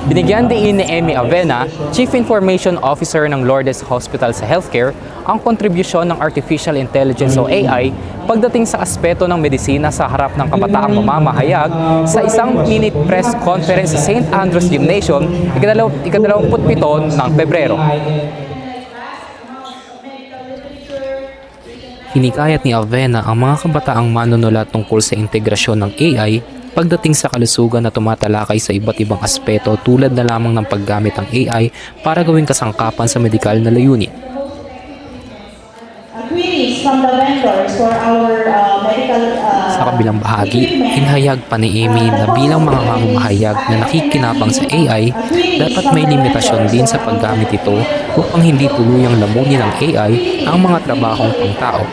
Binigyan din ni Emmy Avena, Chief Information Officer ng Lourdes Hospital sa Healthcare, ang kontribusyon ng Artificial Intelligence o AI pagdating sa aspeto ng medisina sa harap ng kabataang mamamahayag sa isang minute press conference sa St. Andrew's Gymnasium, ika-27 ng Pebrero. Hinikayat ni Avena ang mga kabataang manunulat tungkol sa integrasyon ng AI pagdating sa kalusugan na tumatalakay sa iba't ibang aspeto tulad na lamang ng paggamit ng AI para gawing kasangkapan sa medikal na layunin. Sa kabilang bahagi, hinahayag pa ni Emmy na bilang mga mamamahayag na nakikinabang sa AI, dapat may limitasyon din sa paggamit ito upang hindi tuluyang lamunin ng AI ang mga trabahong pangtao.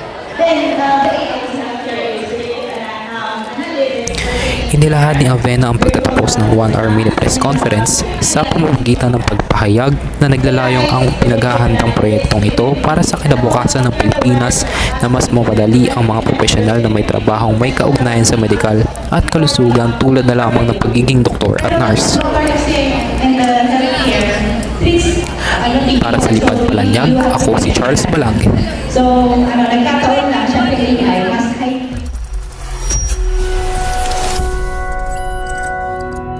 Inilahad ni Avena ang pagtatapos ng 1-hour mini press conference sa pamamagitan ng pagpahayag na naglalayong ang pinaghahandang proyektong ito para sa kinabukasan ng Pilipinas na mas mapadali ang mga profesional na may trabahong may kaugnayan sa medikal at kalusugan tulad na lamang ng pagiging doktor at nurse. Para sa Lipad Palanyag, ako si Charles Balangin. So, nagkataon na, syempre AI,